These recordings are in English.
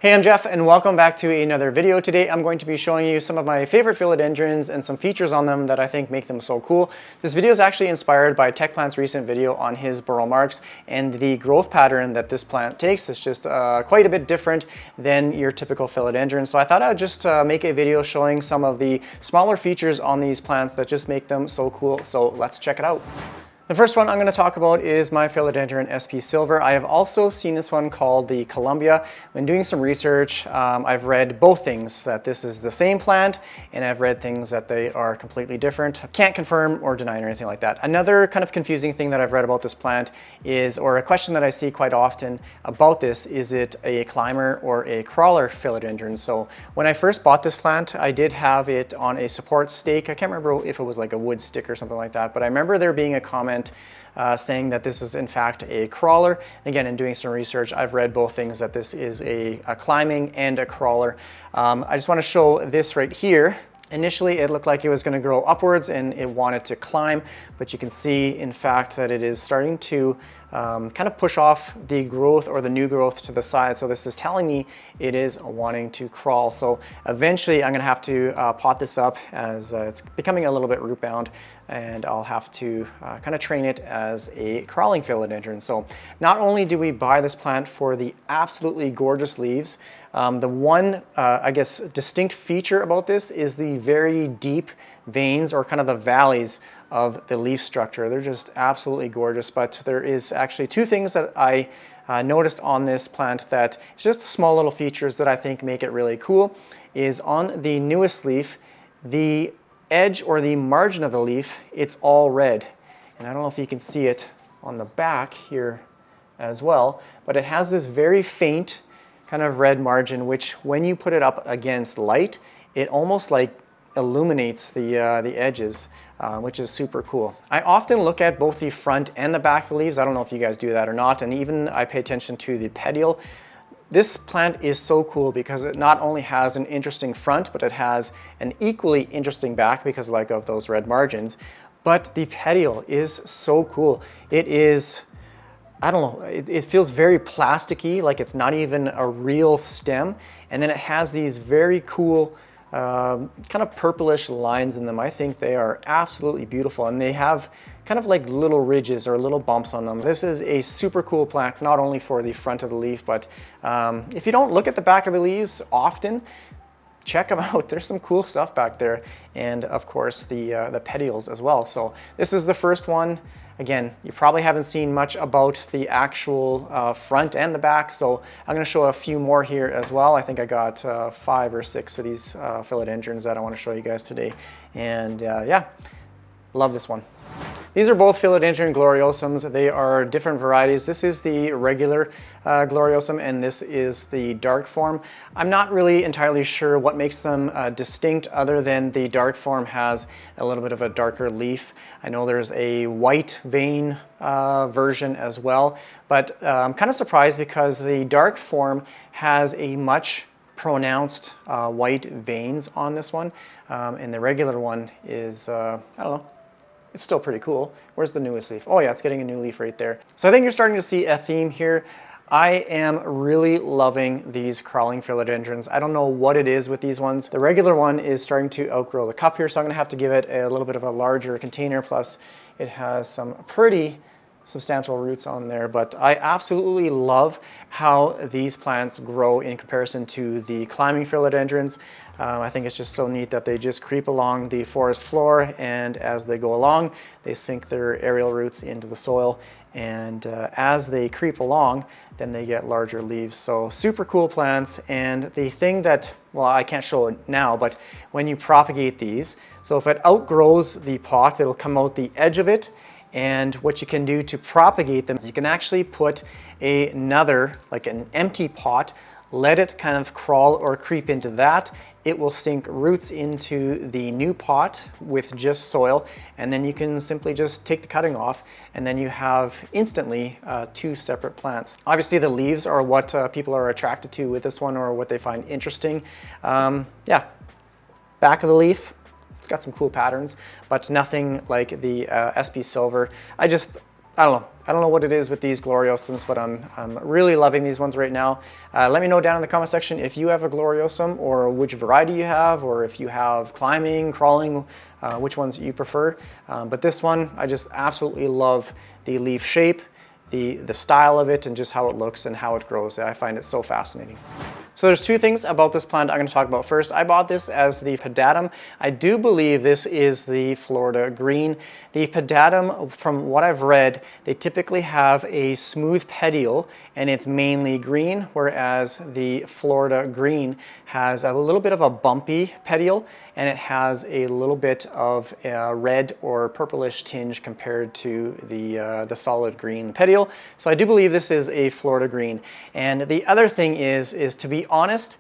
Hey, I'm Jeff and welcome back to another video. Today I'm going to be showing you some of my favorite philodendrons and some features on them that I think make them so cool. This video is actually inspired by TechPlant's recent video on his burrow marks, and the growth pattern that this plant takes is just quite a bit different than your typical philodendron. So I thought I'd just make a video showing some of the smaller features on these plants that just make them so cool. So let's check it out. The first one I'm going to talk about is my philodendron SP Silver. I have also seen this one called the Columbia. When doing some research, I've read both things, that this is the same plant, and I've read things that they are completely different. Can't confirm or deny or anything like that. Another kind of confusing thing that I've read about this plant is, or a question that I see quite often about this, is it a climber or a crawler philodendron? So when I first bought this plant, I did have it on a support stake. I can't remember if it was like a wood stick or something like that, but I remember there being a comment saying that this is in fact a crawler. And again, in doing some research, I've read both things, that this is a climbing and a crawler. I just want to show this right here. Initially, it looked like it was going to grow upwards and it wanted to climb, but you can see, in fact, that it is starting to kind of push off the growth or the new growth to the side. So this is telling me it is wanting to crawl. So eventually, I'm going to have to pot this up as it's becoming a little bit root bound, and I'll have to kind of train it as a crawling philodendron. So not only do we buy this plant for the absolutely gorgeous leaves, the one, I guess, distinct feature about this is the very deep veins, or kind of the valleys of the leaf structure. They're just absolutely gorgeous, but there is actually two things that I noticed on this plant that is just small little features that I think make it really cool. Is on the newest leaf, the edge or the margin of the leaf, it's all red. And I don't know if you can see it on the back here as well, but it has this very faint kind of red margin, which when you put it up against light, it almost like illuminates the edges, which is super cool. I often look at both the front and the back of the leaves. I don't know if you guys do that or not, and even I pay attention to the petiole. This plant is so cool because it not only has an interesting front, but it has an equally interesting back because of those red margins. But the petiole is so cool. It is, I don't know, it feels very plasticky, like it's not even a real stem. And then it has these very cool kind of purplish lines in them. I think they are absolutely beautiful, and they have kind of like little ridges or little bumps on them. This is a super cool plant, not only for the front of the leaf, but if you don't look at the back of the leaves often, check them out. There's some cool stuff back there, and of course the petioles as well. So this is the first one. Again, you probably haven't seen much about the actual front and the back, so I'm going to show a few more here as well. I think I got 5 or 6 of these philodendrons that I want to show you guys today. And yeah, love this one. These are both philodendron gloriosums. They are different varieties. This is the regular gloriosum, and this is the dark form. I'm not really entirely sure what makes them distinct, other than the dark form has a little bit of a darker leaf. I know there's a white vein version as well, but I'm kind of surprised because the dark form has a much pronounced white veins on this one, and the regular one is, I don't know, it's still pretty cool. Where's the newest leaf? Oh yeah, it's getting a new leaf right there. So I think you're starting to see a theme here. I am really loving these crawling philodendrons. I don't know what it is with these ones. The regular one is starting to outgrow the cup here, so I'm gonna have to give it a little bit of a larger container, plus it has some pretty substantial roots on there, but I absolutely love how these plants grow in comparison to the climbing philodendrons. I think it's just so neat that they just creep along the forest floor, and as they go along, they sink their aerial roots into the soil, and as they creep along, then they get larger leaves. So super cool plants. And the thing that, well, I can't show it now, but when you propagate these, so if it outgrows the pot, it'll come out the edge of it. And what you can do to propagate them is you can actually put another, like an empty pot, let it kind of crawl or creep into that. It will sink roots into the new pot with just soil, and then you can simply just take the cutting off, and then you have instantly 2 separate plants. Obviously the leaves are what people are attracted to with this one, or what they find interesting. Yeah, back of the leaf, it's got some cool patterns, but nothing like the SP Silver. I don't know. I don't know what it is with these Gloriosums, but I'm really loving these ones right now. Let me know down in the comment section if you have a Gloriosum or which variety you have, or if you have climbing, crawling, which ones you prefer. But this one, I just absolutely love the leaf shape, the style of it, and just how it looks and how it grows. I find it so fascinating. So there's two things about this plant I'm going to talk about. First, I bought this as the pedatum. I do believe this is the Florida green. The pedatum, from what I've read, they typically have a smooth petiole and it's mainly green, whereas the Florida green has a little bit of a bumpy petiole and it has a little bit of a red or purplish tinge compared to the solid green petiole. So I do believe this is a Florida green. And the other thing is to be honest,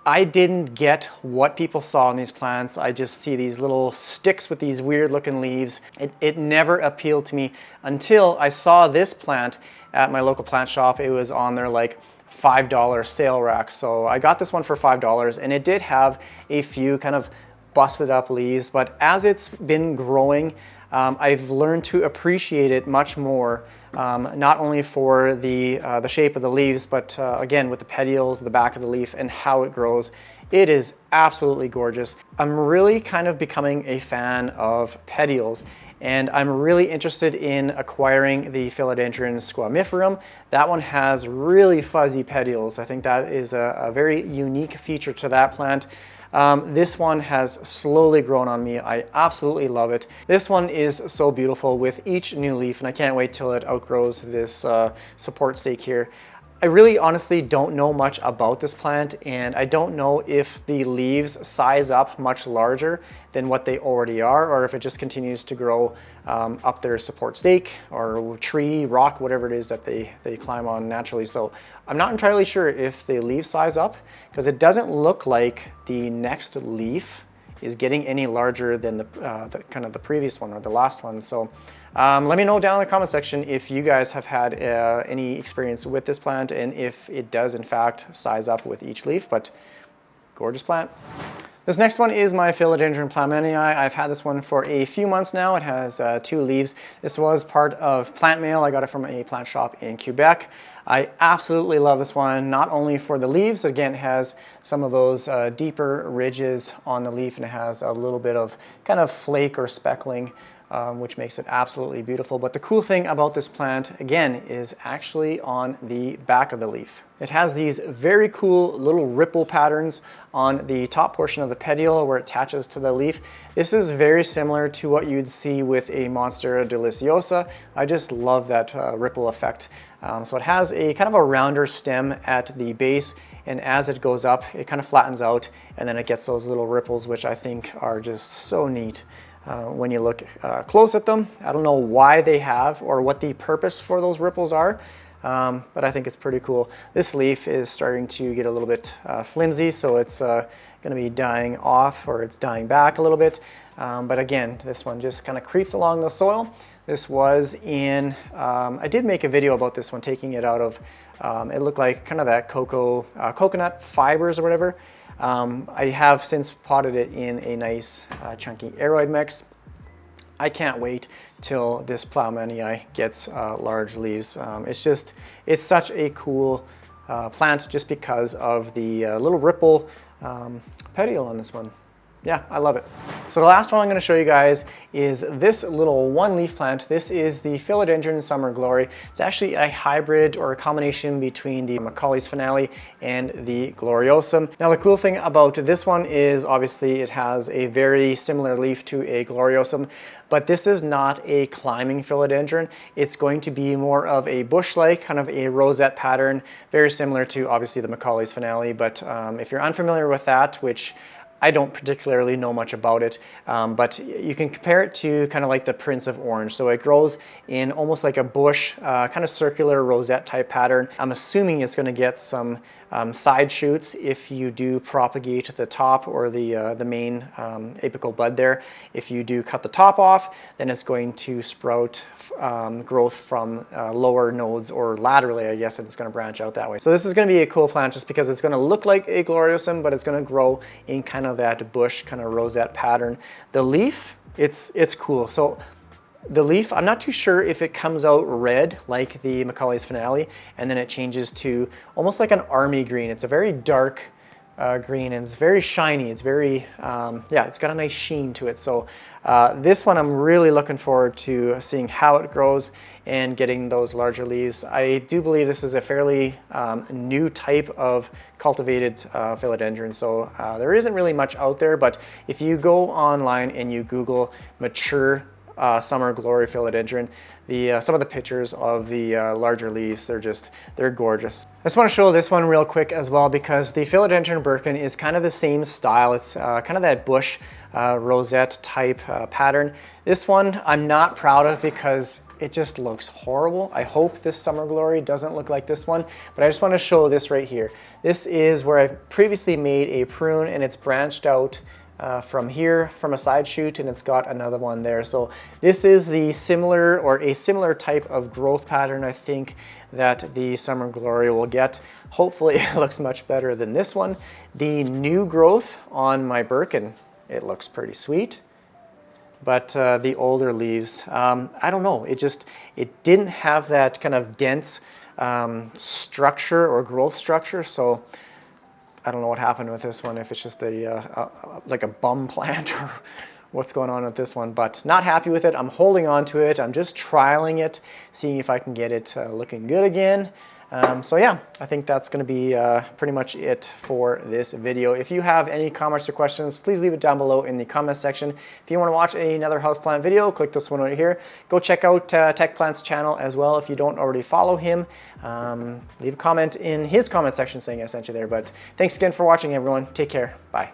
I didn't get what people saw in these plants. I just see these little sticks with these weird looking leaves. It never appealed to me until I saw this plant at my local plant shop. It was on their like $5 sale rack. So I got this one for $5 and it did have a few kind of busted up leaves, but as it's been growing, I've learned to appreciate it much more, not only for the shape of the leaves, but again with the petioles, the back of the leaf, and how it grows. It is absolutely gorgeous. I'm really kind of becoming a fan of petioles, and I'm really interested in acquiring the Philodendron squamiferum. That one has really fuzzy petioles. I think that is a very unique feature to that plant. This one has slowly grown on me. I absolutely love it. This one is so beautiful with each new leaf, and I can't wait till it outgrows this support stake here. I really honestly don't know much about this plant, and I don't know if the leaves size up much larger than what they already are, or if it just continues to grow up their support stake or tree, rock, whatever it is that they climb on naturally. So I'm not entirely sure if the leaves size up, because it doesn't look like the next leaf is getting any larger than the previous one or the last one. So let me know down in the comment section if you guys have had any experience with this plant and if it does in fact size up with each leaf, but gorgeous plant. This next one is my Philodendron Plammonii. I've had this one for a few months now. It has 2 leaves. This was part of Plant Mail. I got it from a plant shop in Quebec. I absolutely love this one, not only for the leaves. Again, it has some of those deeper ridges on the leaf, and it has a little bit of kind of flake or speckling, which makes it absolutely beautiful. But the cool thing about this plant, again, is actually on the back of the leaf. It has these very cool little ripple patterns on the top portion of the petiole where it attaches to the leaf. This is very similar to what you'd see with a Monstera deliciosa. I just love that ripple effect. So it has a kind of a rounder stem at the base, and as it goes up, it kind of flattens out, and then it gets those little ripples, which I think are just so neat. When you look close at them, I don't know why they have or what the purpose for those ripples are, but I think it's pretty cool. This leaf is starting to get a little bit flimsy, so it's going to be dying off, or it's dying back a little bit. But again, this one just kind of creeps along the soil. This was in, I did make a video about this one, taking it out of, it looked like kind of that coconut fibers or whatever. I have since potted it in a nice chunky aroid mix. I can't wait till this Plammonii gets large leaves. It's such a cool plant just because of the little ripple petiole on this one. Yeah, I love it. So the last one I'm going to show you guys is this little one leaf plant. This is the Philodendron Summer Glory. It's actually a hybrid or a combination between the Macaulay's Finale and the Gloriosum. Now the cool thing about this one is obviously it has a very similar leaf to a Gloriosum, but this is not a climbing philodendron. It's going to be more of a bush-like, kind of a rosette pattern, very similar to obviously the Macaulay's Finale. But if you're unfamiliar with that, which I don't particularly know much about it, but you can compare it to kind of like the Prince of Orange. So it grows in almost like a bush, kind of circular rosette type pattern. I'm assuming it's going to get some side shoots if you do propagate the top or the main apical bud there. If you do cut the top off, then it's going to sprout growth from lower nodes, or laterally, I guess, and it's going to branch out that way. So this is going to be a cool plant just because it's going to look like a Gloriosum, but it's going to grow in kind of that bush kind of rosette pattern. The leaf, it's cool. So The leaf, I'm not too sure if it comes out red like the Macaulay's Finale, and then it changes to almost like an army green. It's a very dark green, and it's very shiny. It's very, yeah, it's got a nice sheen to it. So this one I'm really looking forward to seeing how it grows and getting those larger leaves. I do believe this is a fairly new type of cultivated philodendron, so there isn't really much out there, but if you go online and you Google mature summer glory philodendron, some of the pictures of the larger leaves, they're gorgeous. I just want to show this one real quick as well, because the philodendron Birkin is kind of the same style. It's kind of that bush rosette type pattern. This one I'm not proud of because it just looks horrible. I hope this summer glory doesn't look like this one, but I just want to show this right here. This is where I've previously made a prune, and it's branched out from here from a side shoot, and it's got another one there. So this is the similar, or a similar type of growth pattern I think that the summer glory will get. Hopefully it looks much better than this one. The new growth on my Birkin, it looks pretty sweet, but the older leaves, I don't know, it didn't have that kind of dense structure or growth structure. So I don't know what happened with this one, if it's just like a bum plant or what's going on with this one, but not happy with it. I'm holding on to it. I'm just trialing it, seeing if I can get it looking good again. So yeah, I think that's going to be pretty much it for this video. If you have any comments or questions, please leave it down below in the comments section. If you want to watch another houseplant video, click this one right here. Go check out TechPlant's channel as well if you don't already follow him. Leave a comment in his comment section saying I sent you there. But thanks again for watching, everyone. Take care. Bye.